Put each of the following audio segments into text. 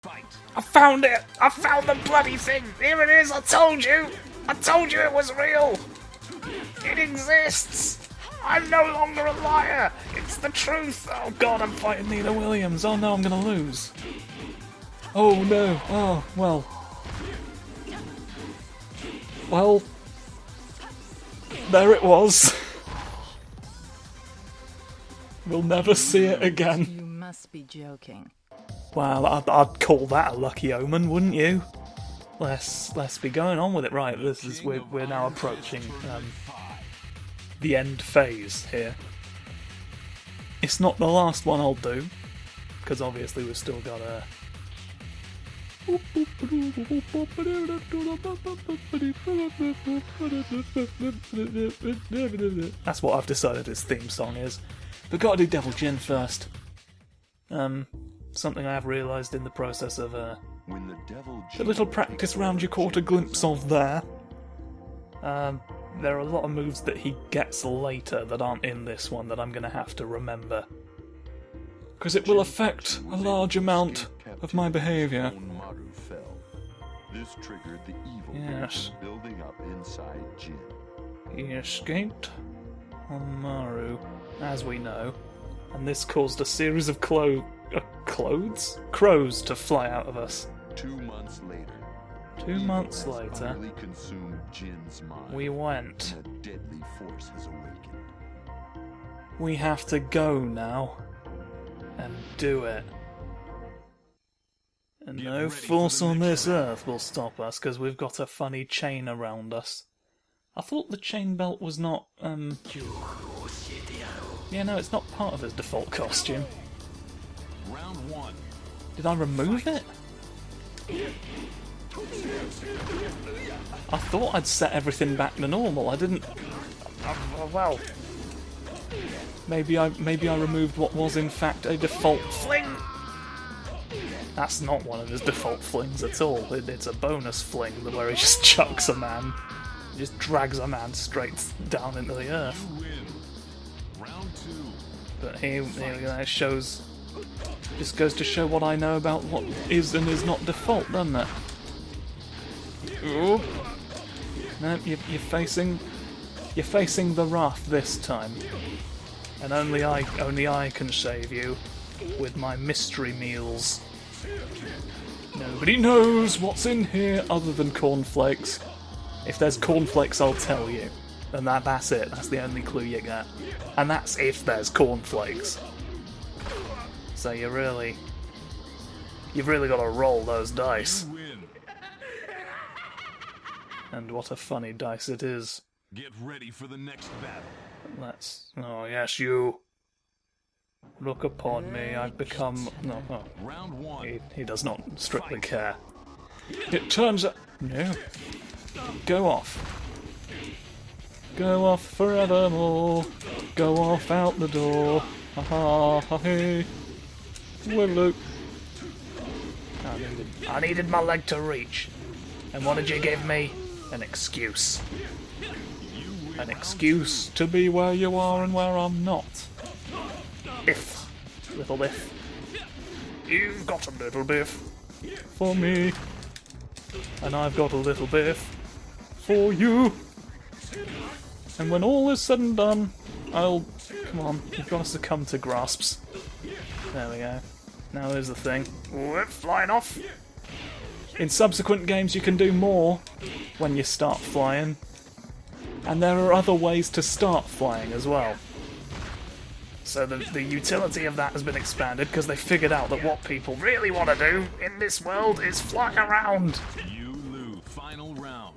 Fight. I found it! I found the bloody thing! Here it is, I told you! I told you it was real! It exists! I'm no longer a liar! It's the truth! Oh god, I'm fighting Nina Williams! Oh no, I'm gonna lose! Oh no! Oh, well... Well... There it was! We'll never see it again. You must be joking. Well, I'd call that a lucky omen, wouldn't you? Let's be going on with it. Right, we're now approaching the end phase here. It's not the last one I'll do, because obviously we've still got a. That's what I've decided his theme song is. But gotta do Devil Jin first. Something I have realised in the process of the little practice round you caught a glimpse of there. There are a lot of moves that he gets later that aren't in this one that I'm going to have to remember. Because it will affect a large amount of my behaviour. This triggered the evil Yes. building up inside Jin. He escaped on Maru, as we know, and this caused a series of crows to fly out of us. 2 months later, 2 months later, finally consumed Jin's mind, we went. and a deadly force has awakened. We have to go now and do it. And no force on this earth will stop us because we've got a funny chain around us. I thought the chain belt was not, yeah, no, it's not part of his default costume. Round 1. Did I remove it? I thought I'd set everything back to normal. I didn't. Well, maybe I removed what was in fact a default fling. That's not one of his default flings at all. It's a bonus fling where he just chucks a man, he just drags a man straight down into the earth. You win. Round 2. But here we go. It shows. Just goes to show what I know about what is and is not default, doesn't it? Ooh. No, you're facing the wrath this time, and only I can save you with my mystery meals. Nobody knows what's in here other than cornflakes. If there's cornflakes, I'll tell you, and that's it. That's the only clue you get, and that's if there's cornflakes. So you've really got to roll those dice. You win. And what a funny dice it is. Get ready for the next battle. Oh yes, you. Look upon me, I've become... No, oh, Round 1. he does not strictly care. It turns out... No. Go off. Go off forevermore. Go off out the door. Ha ha ha hey. Well, I needed my leg to reach. And what did you give me? An excuse. An excuse to be where you are and where I'm not. Little biff. You've got a little biff for me. And I've got a little biff for you. And when all is said and done, Come on, you've got to succumb to grasps. There we go. Now here's the thing. We're flying off. In subsequent games you can do more when you start flying. And there are other ways to start flying as well. So the utility of that has been expanded because they figured out that what people really want to do in this world is fly around. You lose. Final round.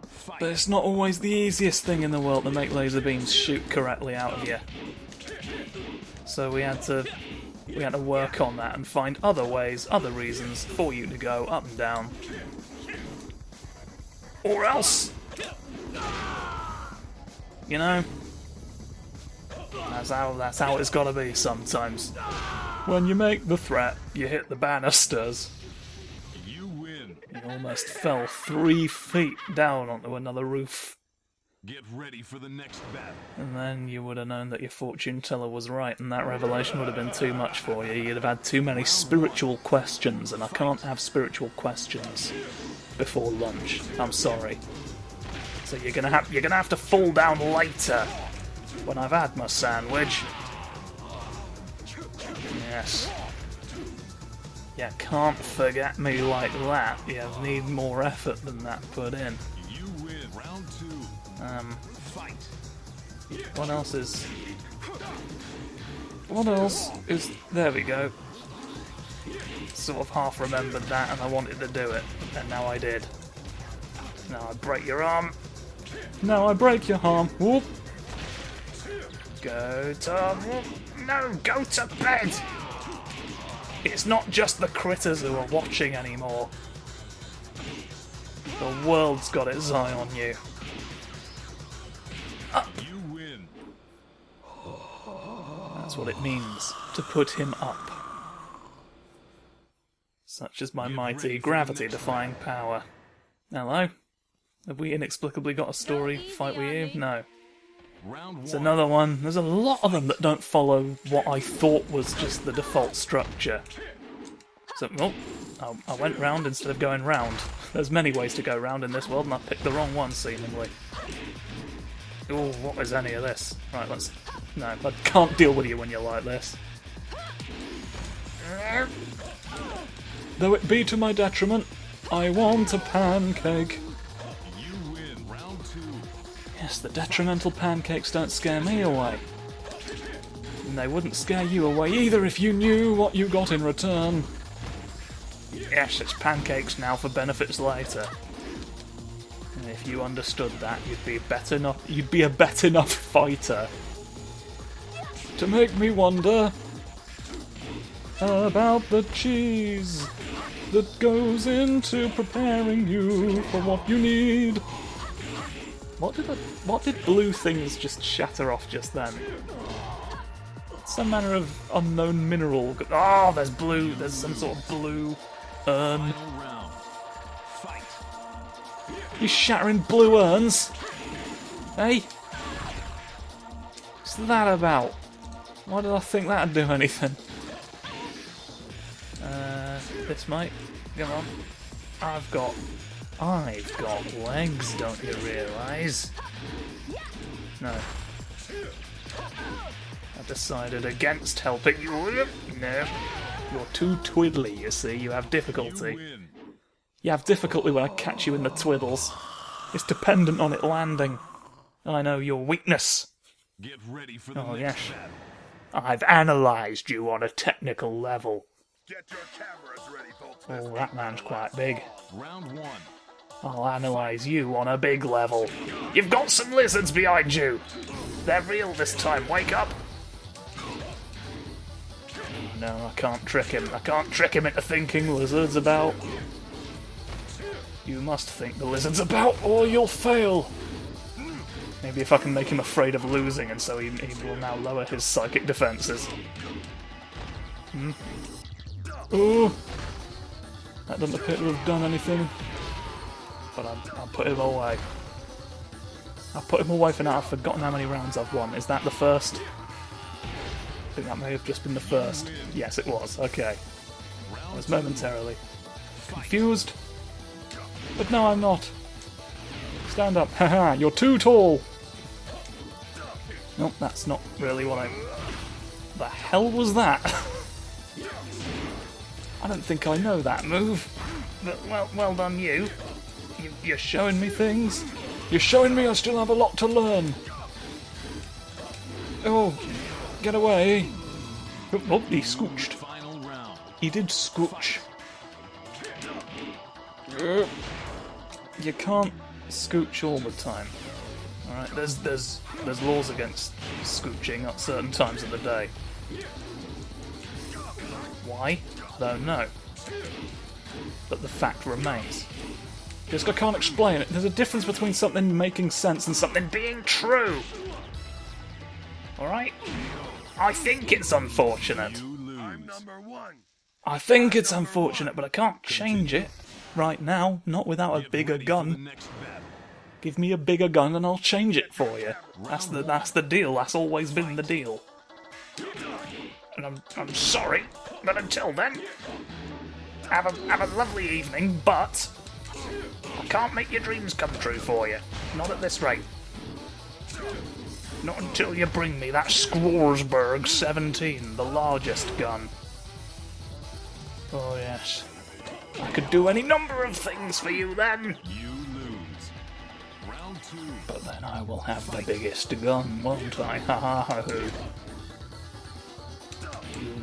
Fight. But it's not always the easiest thing in the world to make laser beams shoot correctly out of you. So we had to work on that and find other ways, other reasons for you to go up and down. Or else, you know, that's how it's gotta be sometimes. When you make the threat, you hit the banisters. You win. You almost fell 3 feet down onto another roof. Get ready for the next battle. And then you would have known that your fortune teller was right, and that revelation would have been too much for you. You'd have had too many spiritual questions, and I can't have spiritual questions before lunch. I'm sorry. So you're gonna have to fall down later when I've had my sandwich. Yes. You can't forget me like that. You need more effort than that put in. You win. Round 2. Fight. What else is... What else is... There we go. Sort of half remembered that and I wanted to do it. And now I did. Now I break your arm. Now I break your arm. Whoop. Go to... Whoop. No, go to bed! It's not just the critters who are watching anymore. The world's got its eye on you. You win. That's what it means to put him up. Such is my mighty gravity-defying power. Hello? Have we inexplicably got a story fight with you? No. Round 1. It's another one. There's a lot of them that don't follow what I thought was just the default structure. So, oh, I went round instead of going round. There's many ways to go round in this world, and I picked the wrong one, seemingly. Oh, what is any of this? Right, let's... No, I can't deal with you when you're like this. Though it be to my detriment, I want a pancake. You win. Round 2. Yes, the detrimental pancakes don't scare me away. And they wouldn't scare you away either if you knew what you got in return. Yes, it's pancakes now for benefits later. And if you understood that, you'd be a bet enough fighter to make me wonder about the cheese that goes into preparing you for what you need. What did blue things just shatter off just then? Some manner of unknown mineral. Oh, there's blue. There's some sort of blue urn. Final round. Fight. You shattering blue urns? Hey? What's that about? Why did I think that'd do anything? This might. Come on. I've got legs, don't you realise? No. I decided against helping you. No. You're too twiddly, you see. You have difficulty. You win. You have difficulty when I catch you in the twiddles. It's dependent on it landing. I know your weakness. Get ready for the Oh, next yes. battle. I've analysed you on a technical level. Get your cameras ready, folks. Oh, that man's quite big. Round 1. I'll analyse you on a big level. You've got some lizards behind you! They're real this time, wake up! No, I can't trick him. I can't trick him into thinking lizards about. You must think the lizard's about, or you'll fail! Maybe if I can make him afraid of losing, and so he will now lower his psychic defences. Oh! That doesn't appear to have done anything. But I'll put him away. I'll put him away for now. I've forgotten how many rounds I've won. Is that the first? I think that may have just been the first. Yes, it was. Okay. I was momentarily confused. But no, I'm not. Stand up. Haha, you're too tall. Nope, that's not really what I... The hell was that? I don't think I know that move. But well done you. You're showing me things. You're showing me I still have a lot to learn. Oh, get away. Oh, he scooched. Final round. He did scooch. You can't scooch all the time. Alright, there's laws against scooching at certain times of the day. Why? I don't know. But the fact remains. Just I can't explain it. There's a difference between something making sense and something being true. Alright? I think it's unfortunate. You lose. I think it's unfortunate, but I can't change it right now, not without a Get bigger ready for the gun. next battle. Give me a bigger gun and I'll change it for you. That's the deal. That's always been the deal. And I'm sorry, but until then, have a lovely evening. But I can't make your dreams come true for you. Not at this rate. Not until you bring me that Squaresberg 17, the largest gun. Oh yes, I could do any number of things for you then. You lose. Round 2. But then I will have the biggest gun, won't I? Ha ha ha hoo.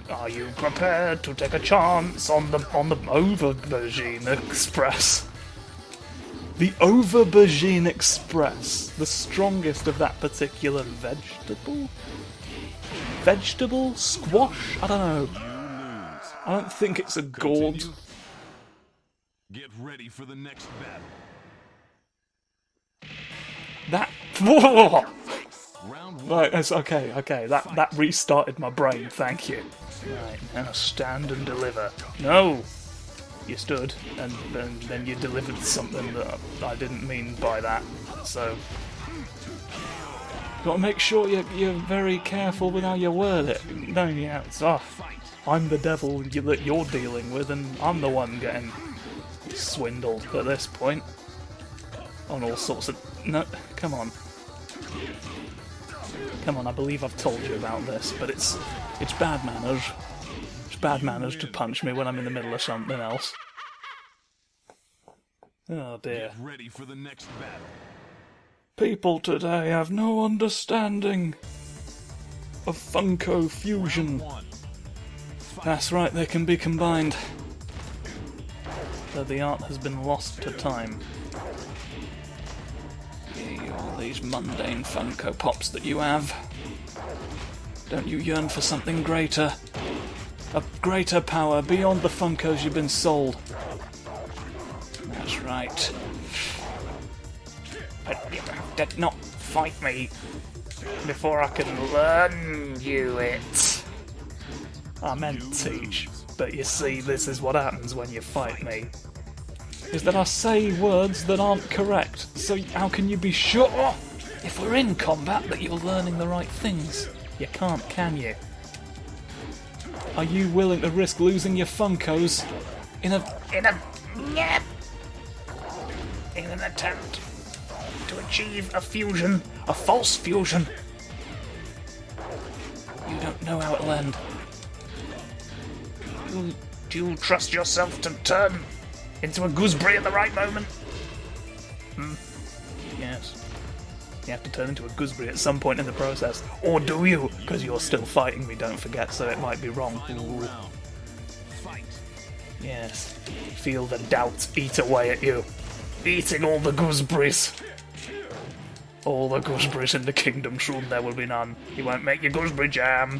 Are you prepared to take a chance on the Overbergene Express? The Overbergene Express, the strongest of that particular vegetable? Vegetable? Squash? I don't know. I don't think it's a gourd. Get ready for the next battle. That. Whoa! Round 1. Right, that's okay. That restarted my brain. Thank you. Right, now stand and deliver. No, you stood, and then you delivered something that I didn't mean by that. So, got to make sure you're very careful with how you word it. No, yeah, it's off. I'm the devil that you're dealing with, and I'm the one getting swindled at this point. On all sorts of... No, come on. Come on, I believe I've told you about this, but it's bad manners. It's bad manners to punch me when I'm in the middle of something else. Oh dear. Get ready for the next battle. People today have no understanding of Funko Fusion. Round 1. That's right, they can be combined. Though the art has been lost to time. All these mundane Funko Pops that you have. Don't you yearn for something greater? A greater power beyond the Funkos you've been sold. That's right. But you did not fight me before I can learn you it. I meant teach, but you see, this is what happens when you fight me. Is that I say words that aren't correct, so how can you be sure, if we're in combat, that you're learning the right things? You can't, can you? Are you willing to risk losing your Funkos in an attempt to achieve a fusion, a false fusion? You don't know how it'll end. Do you trust yourself to turn into a gooseberry at the right moment? Yes. You have to turn into a gooseberry at some point in the process. Or do you? Because you're still fighting me, don't forget, so it might be wrong. Ooh. Fight. Yes. Feel the doubt eat away at you. Eating all the gooseberries. All the gooseberries in the kingdom, soon there will be none. You won't make your gooseberry jam.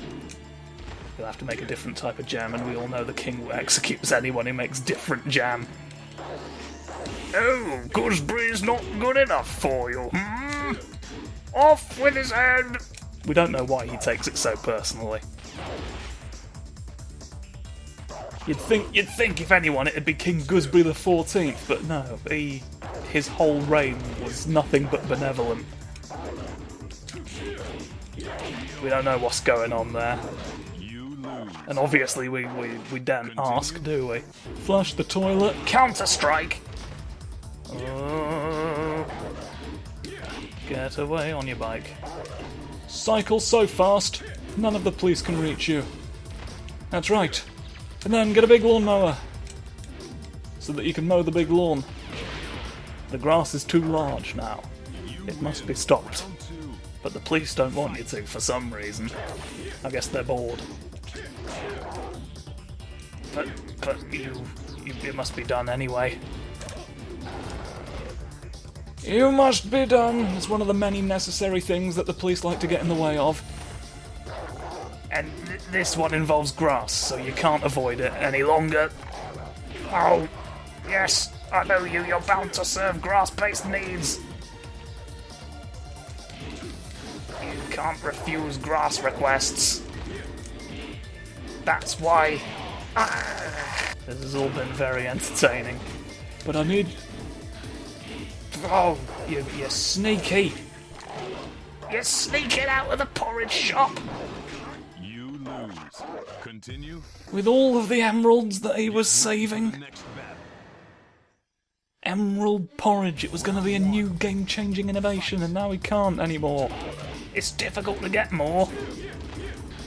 You'll have to make a different type of jam, and we all know the king executes anyone who makes different jam. Oh, gooseberry's not good enough for you, Off with his head! We don't know why he takes it so personally. You'd think if anyone it'd be King Gooseberry the 14th, but no, his whole reign was nothing but benevolent. We don't know what's going on there. And obviously we daren't ask, do we? Flush the toilet. Counter-Strike! Get away on your bike. Cycle so fast, none of the police can reach you. That's right. And then get a big lawnmower, so that you can mow the big lawn. The grass is too large now. It must be stopped. But the police don't want you to, for some reason. I guess they're bored. But it must be done anyway. You must be done. It's one of the many necessary things that the police like to get in the way of. And this one involves grass, so you can't avoid it any longer. Oh, yes, I know you. You're bound to serve grass-based needs. You can't refuse grass requests. That's why... This has all been very entertaining. But I need Oh, you're sneaky. You're sneaking out of the porridge shop. You lose. Continue. With all of the emeralds that he was saving. Next battle. Emerald porridge. It was going to be a new game-changing innovation, and now we can't anymore. It's difficult to get more.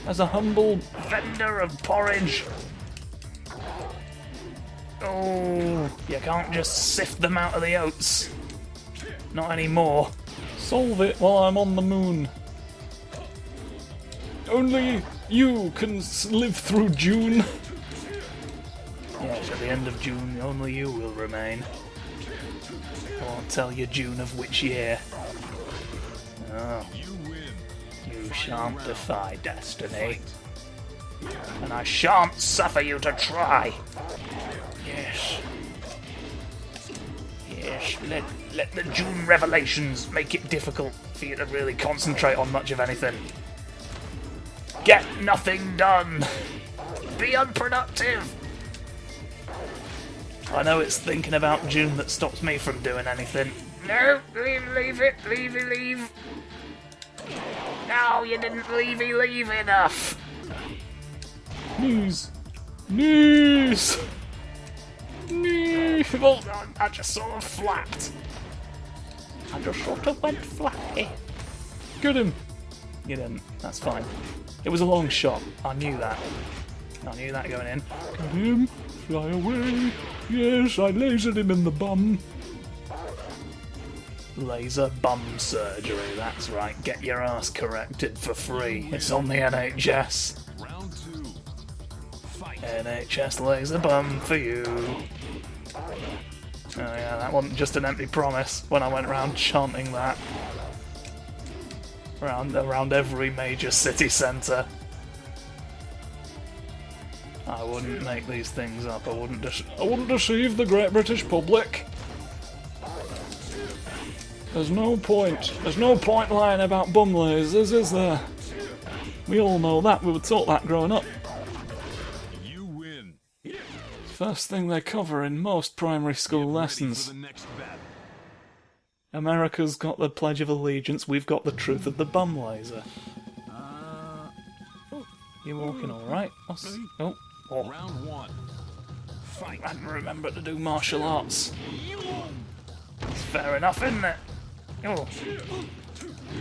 As a humble vendor of porridge. Oh, you can't just sift them out of the oats. Not anymore. Solve it while I'm on the moon. Only you can live through June. Yes, at the end of June, only you will remain. I won't tell you June of which year. Oh, You win. you shan't defy destiny. And I shan't suffer you to try. Yes. Yes, let the June revelations make it difficult for you to really concentrate on much of anything. Get nothing done. Be unproductive. I know it's thinking about June that stops me from doing anything. No, leave it, leave. No, you didn't leave enough. Knees. Well, I just sort of flapped. I just sort of went flappy. Get him. You didn't. That's fine. It was a long shot. I knew that. Going in. Get him. Fly away. Yes, I lasered him in the bum. Laser bum surgery. That's right. Get your ass corrected for free. It's on the NHS. Round 2. Fight. NHS laser bum for you. Oh yeah, that wasn't just an empty promise when I went around chanting that. Around every major city centre. I wouldn't make these things up. I wouldn't deceive the great British public. There's no point lying about bum lasers, is there? We all know that. We were taught that growing up. You win. First thing they cover in most primary school Ready lessons. for the next battle. America's got the Pledge of Allegiance, we've got the truth of the bum laser. You walking alright? Oh. Round 1. Fight. I didn't remember to do martial arts. It's fair enough, isn't it? Oh.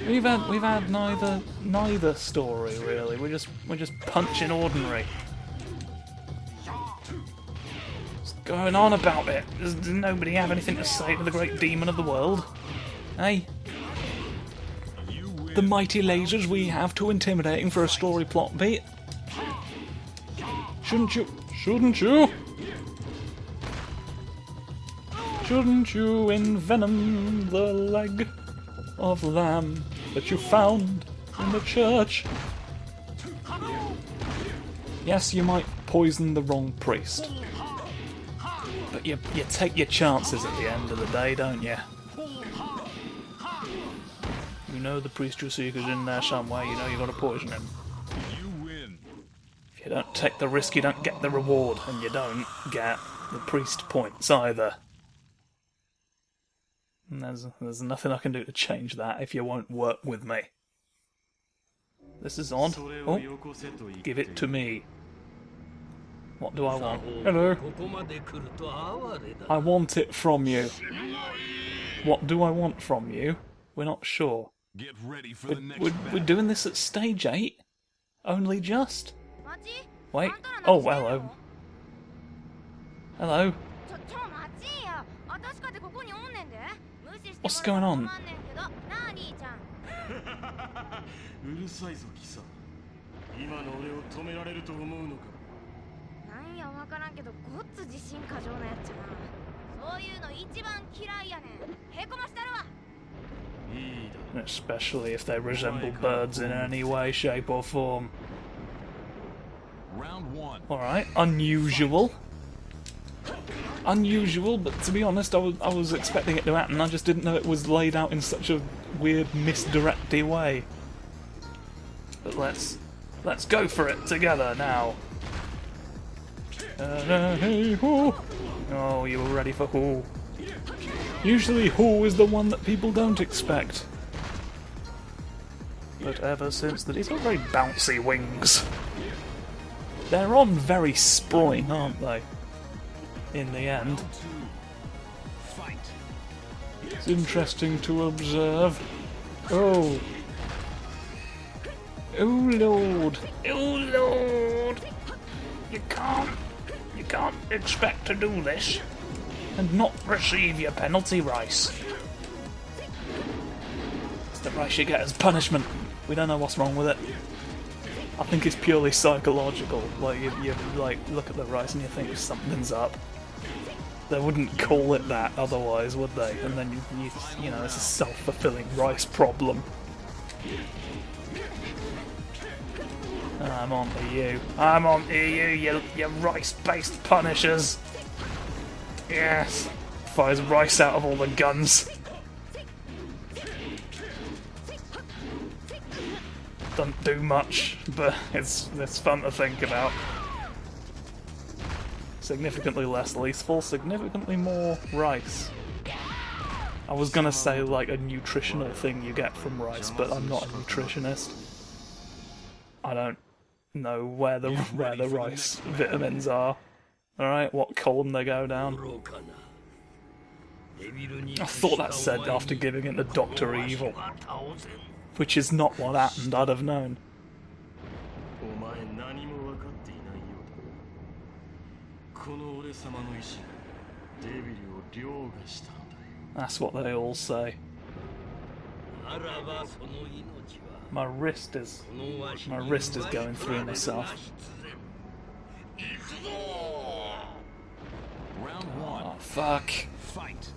We've had neither story really. We're just punching ordinary. What's going on about it? Does nobody have anything to say to the great demon of the world? Hey? You win. The mighty lasers we have too intimidating for a story plot beat. Shouldn't you? Shouldn't you envenom the leg of lamb that you found in the church? Yes, you might poison the wrong priest. But you take your chances at the end of the day, don't you? You know the priest you seek is in there somewhere, you know you gotta poison him. You win. If you don't take the risk, you don't get the reward, and you don't get the priest points either. And there's nothing I can do to change that if you won't work with me. This is on. Oh, give it to me. What do I want? Hello. I want it from you. What do I want from you? We're not sure. Get ready for the next We're battle. doing this at stage 8? Only just? Wait. Oh, hello. Hello. What's going on? うるさいぞキサ今の俺を止められると思うのかなんやわからんけどごっつ自信過剰なやつやなそういうの一番嫌いやねんへこましたるわ Especially if they resemble birds in any way, shape or form. Round 1. Alright, unusual. Unusual, but to be honest, I was expecting it to happen. I just didn't know it was laid out in such a weird, misdirecty way. But let's go for it together now. Hey, ho. Oh, you were ready for who? Usually who is the one that people don't expect. But ever since that, he's got very bouncy wings. They're on very sprawling, aren't they? In the end. Fight. It's interesting to observe. Oh. Oh Lord. Oh Lord. You can't expect to do this and not receive your penalty rice. It's the rice you get as punishment. We don't know what's wrong with it. I think it's purely psychological. Like you like look at the rice and you think something's up. They wouldn't call it that otherwise, would they? And then you know, it's a self-fulfilling rice problem. I'm on to you. I'm on to you, you rice-based punishers. Yes. Fires rice out of all the guns. Doesn't do much, but it's fun to think about. Significantly less lethal, significantly more rice. I was gonna say like a nutritional thing you get from rice, but I'm not a nutritionist. I don't know where the rice vitamins are. Alright, what column they go down. I thought that said after giving it to Dr. Evil. Which is not what happened, I'd have known. That's what they all say. My wrist is going through myself. Round one. Oh, fuck. Fight.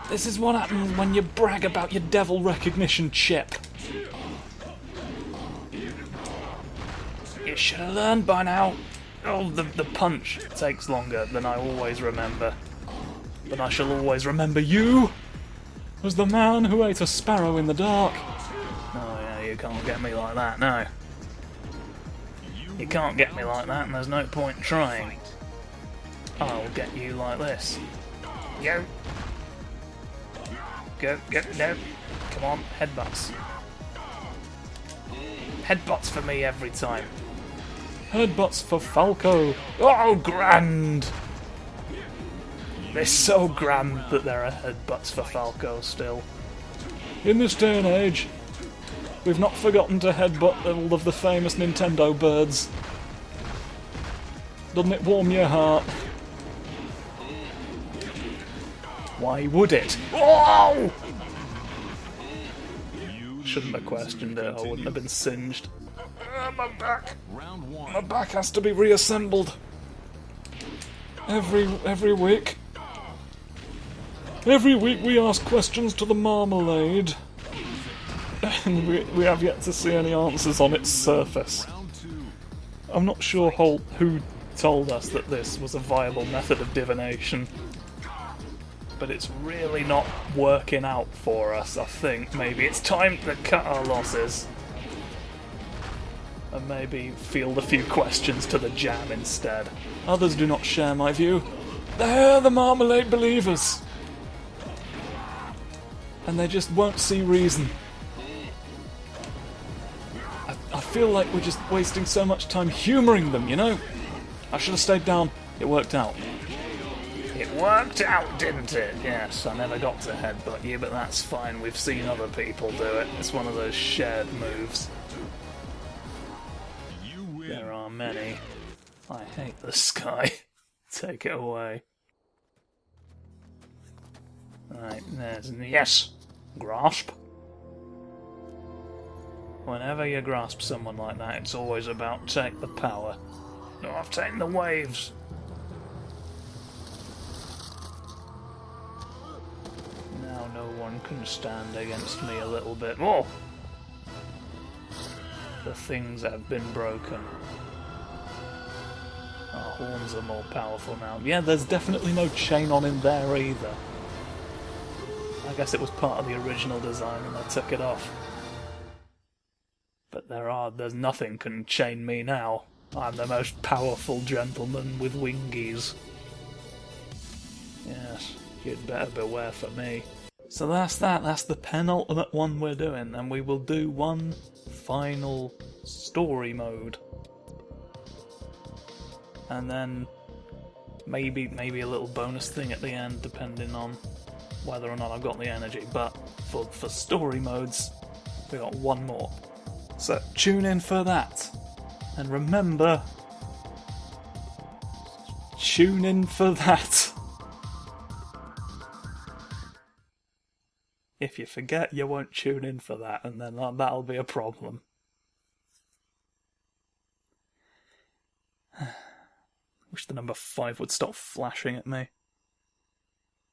This is what happens when you brag about your devil recognition chip. You should have learned by now. Oh, the punch takes longer than I always remember. But I shall always remember you as the man who ate a sparrow in the dark. Oh yeah, you can't get me like that, no. You can't get me like that and there's no point trying. I'll get you like this. Go. Go, no. Come on, headbutts. Headbutts for me every time. Headbutts for Falco. Oh, grand! They're so grand that there are headbutts for Falco still. In this day and age, we've not forgotten to headbutt all of the famous Nintendo birds. Doesn't it warm your heart? Why would it? Whoa! Shouldn't have questioned it, I wouldn't have been singed. My back! Round one. My back has to be reassembled. Every week. Every week we ask questions to the marmalade. And we have yet to see any answers on its surface. Round two. I'm not sure who told us that this was a viable method of divination. But it's really not working out for us, I think. Maybe it's time to cut our losses. And maybe field a few questions to the jam instead. Others do not share my view. They're the marmalade believers. And they just won't see reason. I feel like we're just wasting so much time humouring them, you know? I should have stayed down. It worked out. It worked out, didn't it? Yes, I never got to headbutt you, but that's fine. We've seen other people do it. It's one of those shared moves. You win. There are many. I hate the sky. Take it away. Right, there's... Yes! Grasp. Whenever you grasp someone like that, it's always about take the power. No, I've taken the waves. Now no one can stand against me a little bit. Whoa! The things have been broken. Our horns are more powerful now. Yeah, there's definitely no chain on in there either. I guess it was part of the original design and I took it off. But there's nothing can chain me now. I'm the most powerful gentleman with wingies. Yes. You'd better beware for me. So that's that. That's the penultimate one we're doing, and we will do one final story mode, and then maybe a little bonus thing at the end, depending on whether or not I've got the energy. But for story modes, we got one more. So tune in for that, and remember, tune in for that. If you forget, you won't tune in for that, and then that'll be a problem. Wish the number 5 would stop flashing at me.